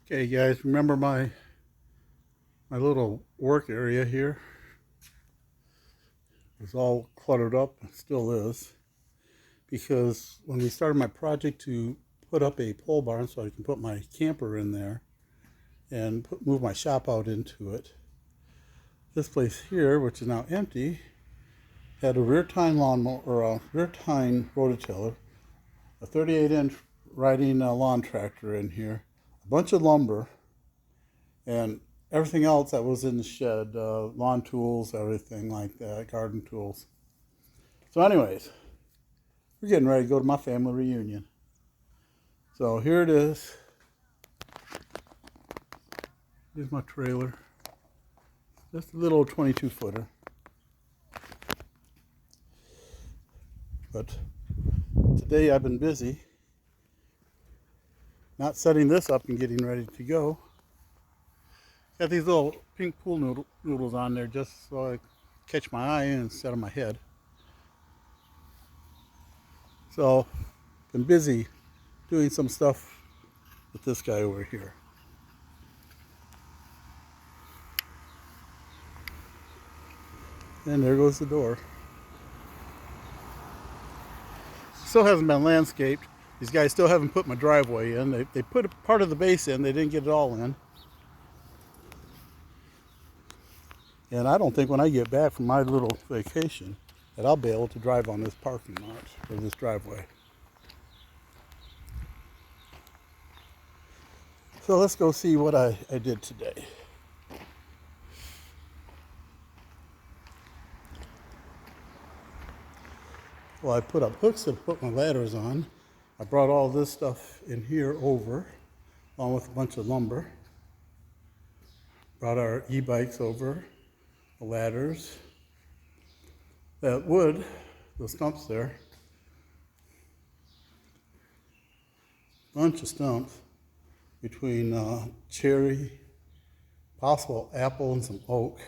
Okay, guys, remember my little work area here? It was all cluttered up, it still is, because when we started my project to put up a pole barn so I can put my camper in there and move my shop out into it, this place here, which is now empty, had a rear tine lawnmower or a rear tine rototiller, a 38-inch riding lawn tractor in here, a bunch of lumber, and everything else that was in the shed, lawn tools, everything like that, garden tools. So anyways, we're getting ready to go to my family reunion. So here it is. Here's my trailer. Just a little 22-footer. But today I've been busy not setting this up and getting ready to go. Got these little pink pool noodles on there just so I catch my eye instead of my head. So, been busy doing some stuff with this guy over here. And there goes the door. Still hasn't been landscaped. These guys still haven't put my driveway in. They put a part of the base in, they didn't get it all in. And I don't think when I get back from my little vacation that I'll be able to drive on this parking lot or this driveway. So let's go see what I did today. Well, I put up hooks to put my ladders on. I brought all this stuff in here over, along with a bunch of lumber. Brought our e-bikes over, the ladders. That wood, the stumps there, bunch of stumps between cherry, possible apple, and some oak.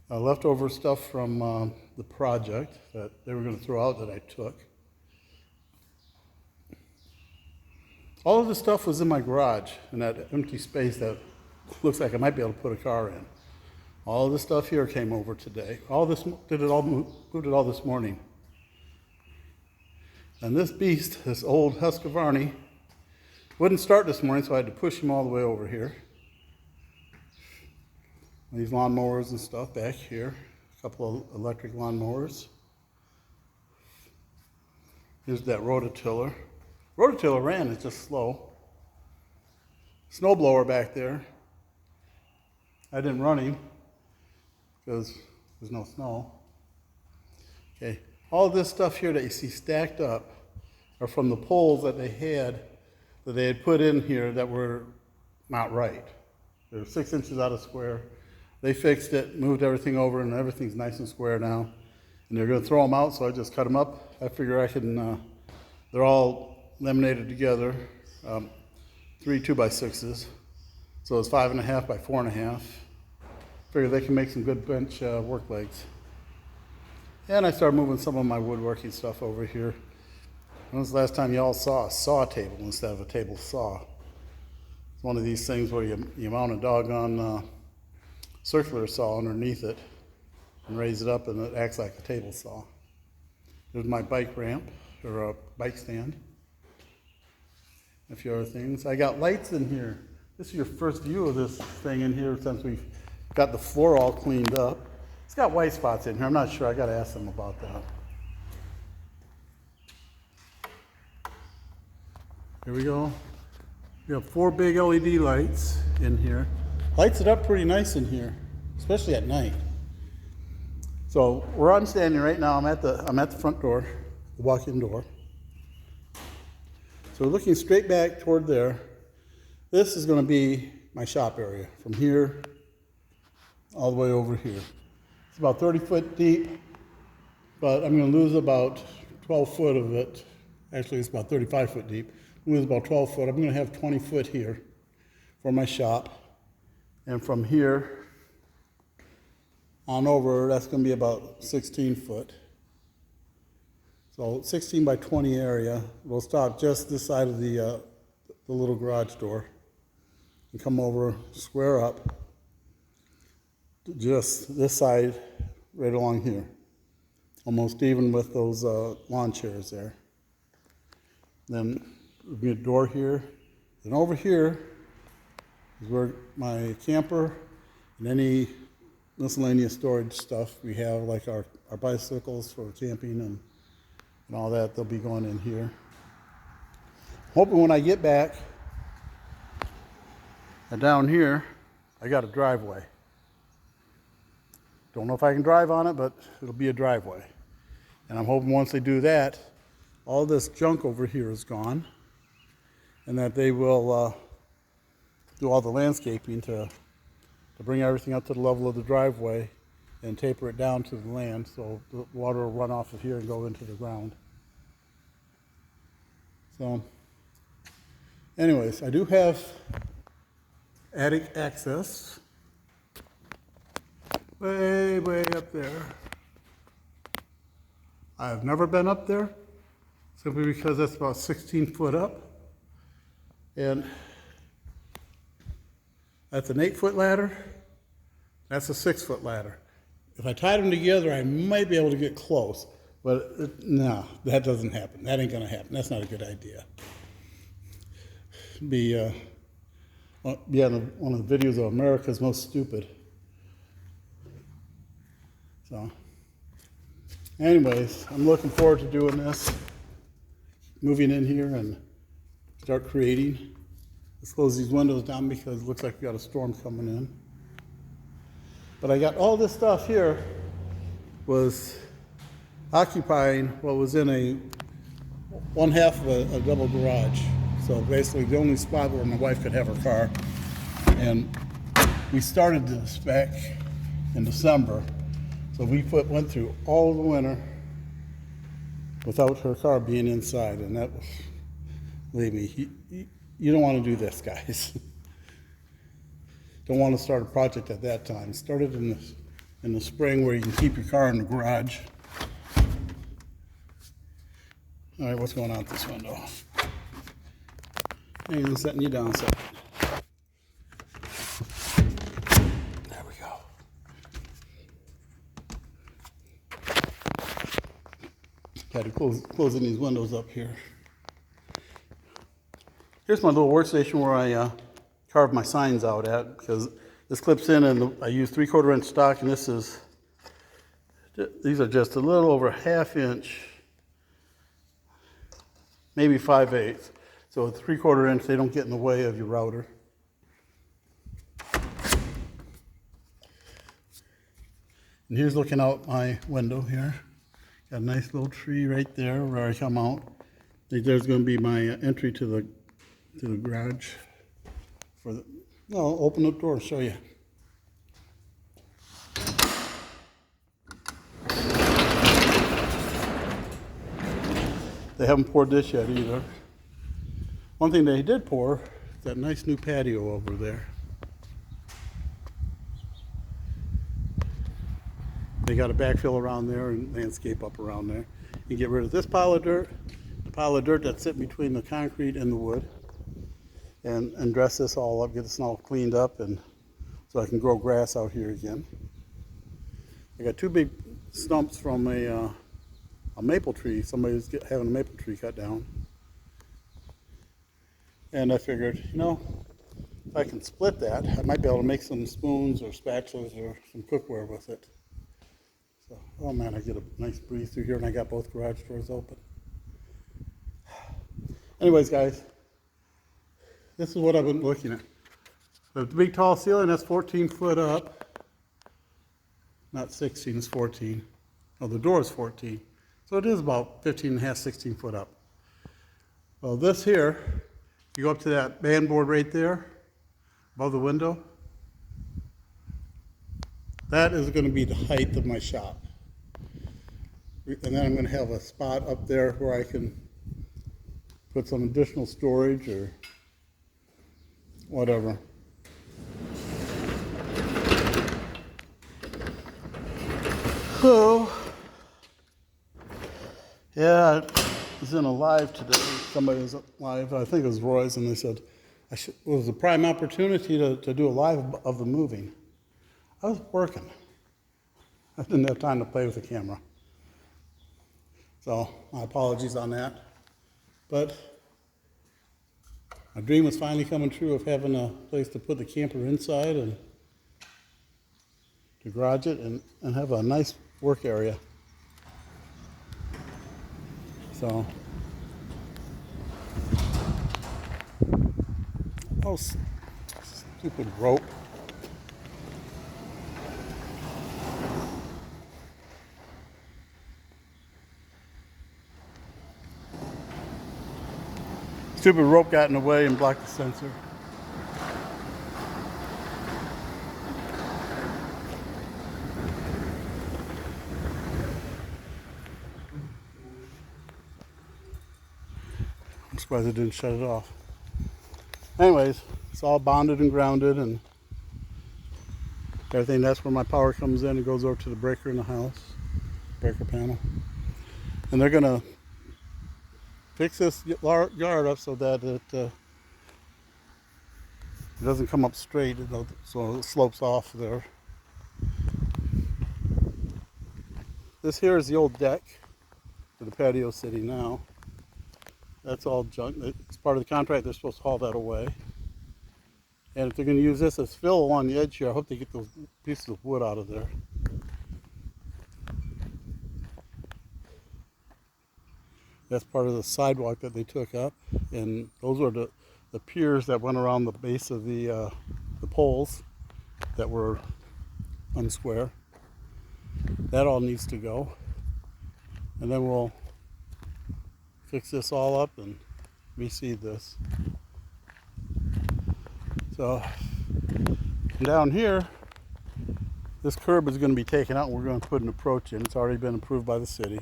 Leftover stuff from the project that they were going to throw out that I took. All of the stuff was in my garage in that empty space that looks like I might be able to put a car in. All of the stuff here came over today. Moved it all this morning. And this beast, this old Husqvarna, wouldn't start this morning, so I had to push him all the way over here. These lawnmowers and stuff back here. A couple of electric lawnmowers. Here's that rototiller. Rototiller ran, it's just slow. Snowblower back there. I didn't run him because there's no snow. Okay, all this stuff here that you see stacked up are from the poles that they had put in here that were not right. They're 6 inches out of square. They fixed it, moved everything over, and everything's nice and square now. And they're going to throw them out, so I just cut them up. I figure I can, they're all laminated together, 3 2x6s. So it's 5.5 by 4.5. Figure they can make some good bench work legs. And I started moving some of my woodworking stuff over here. When was the last time y'all saw a saw table instead of a table saw? It's one of these things where you mount a doggone circular saw underneath it and raise it up, and it acts like a table saw. There's my bike ramp, or a bike stand. A few other things. I got lights in here. This is your first view of this thing in here since we've got the floor all cleaned up. It's got white spots in here. I'm not sure. I got to ask them about that. Here we go. We have 4 big LED lights in here. Lights it up pretty nice in here, especially at night. So where I'm standing right now, I'm at the front door, the walk-in door. So looking straight back toward there, this is going to be my shop area from here all the way over here. It's about 30 foot deep, but I'm going to lose about 12 foot of it. Actually, it's about 35 foot deep. I'm going to lose about 12 foot. I'm going to have 20 foot here for my shop. And from here on over, that's going to be about 16 foot. So 16 by 20 area. We'll stop just this side of the the little garage door and come over, square up, just this side right along here, almost even with those lawn chairs there. Then there'll be a door here, and over here is where my camper and any miscellaneous storage stuff we have, like our bicycles for camping and all that, they'll be going in here. Hoping when I get back, and down here, I got a driveway. Don't know if I can drive on it, but it'll be a driveway. And I'm hoping once they do that, all this junk over here is gone, and that they will do all the landscaping to bring everything up to the level of the driveway and taper it down to the land so the water will run off of here and go into the ground. So, anyways, I do have attic access way, way up there. I've never been up there simply because that's about 16 foot up. And that's an 8-foot ladder. That's a 6-foot ladder. If I tied them together, I might be able to get close. But no, that doesn't happen. That ain't going to happen. That's not a good idea. Be on one of the videos of America's Most Stupid. So, anyways, I'm looking forward to doing this. Moving in here and start creating. Let's close these windows down because it looks like we got a storm coming in. But I got all this stuff here was occupying what was in a one half of a double garage. So basically the only spot where my wife could have her car. And we started this back in December. So we went through all the winter without her car being inside. And that was, believe me, you don't want to do this, guys. Don't want to start a project at that time. Started in the spring where you can keep your car in the garage. All right, what's going on with this window? Hang on, setting you down a second. There we go. Had to closing these windows up here. Here's my little workstation where I carve my signs out at, because this clips in and I use 3/4 inch stock, and these are just a little over 1/2 inch, maybe 5/8. So 3/4 inch, they don't get in the way of your router. And here's looking out my window here. Got a nice little tree right there where I come out. I think there's going to be my entry to the garage. I'll open the door and show you. They haven't poured this yet either. One thing they did pour is that nice new patio over there. They got a backfill around there and landscape up around there. You get rid of this pile of dirt, the pile of dirt that's sitting between the concrete and the wood, and dress this all up, get this all cleaned up, and so I can grow grass out here again. I got 2 big stumps from a maple tree. Somebody's having a maple tree cut down. And I figured, if I can split that, I might be able to make some spoons or spatulas or some cookware with it. So, oh man, I get a nice breeze through here, and I got both garage doors open. Anyways, guys, this is what I've been looking at. The big tall ceiling, that's 14 foot up. Not 16, it's 14. Oh, the door is 14. So it is about 15 and a half, 16 foot up. Well, this here, you go up to that band board right there, above the window. That is going to be the height of my shop. And then I'm going to have a spot up there where I can put some additional storage or whatever. So, yeah, was in a live today. Somebody was live, I think it was Roy's, and they said it was a prime opportunity to do a live of the moving. I was working. I didn't have time to play with the camera. So my apologies on that. But my dream was finally coming true of having a place to put the camper inside and to garage it and have a nice work area. So, oh, stupid rope. Stupid rope got in the way and blocked the sensor. I'm surprised it didn't shut it off. Anyways, it's all bonded and grounded and everything. That's where my power comes in. It goes over to the breaker in the house, breaker panel. And they're gonna fix this yard up so that it doesn't come up straight, so it slopes off there. This here is the old deck where the patio is sitting now. That's all junk. It's part of the contract. They're supposed to haul that away. And if they're going to use this as fill along the edge here, I hope they get those pieces of wood out of there. That's part of the sidewalk that they took up. And those are the piers that went around the base of the poles that were unsquare. That all needs to go. And then we'll fix this all up and reseed this. So down here, this curb is going to be taken out and we're going to put an approach in. It's already been approved by the city.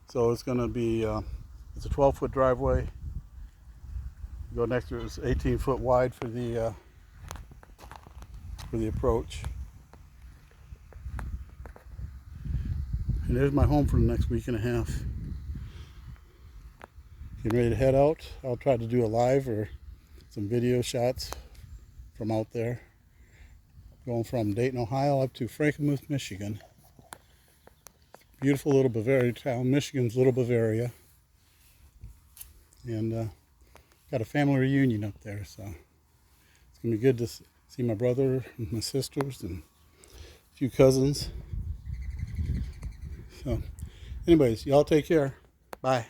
So it's going to be, it's a 12-foot driveway. Go next to it is 18-foot wide for the approach. And there's my home for the next week and a half. Getting ready to head out. I'll try to do a live or some video shots from out there. Going from Dayton, Ohio up to Frankenmuth, Michigan. Beautiful little Bavaria town, Michigan's little Bavaria. And got a family reunion up there, so it's gonna be good to see my brother and my sisters and a few cousins. So anyways, y'all take care. Bye.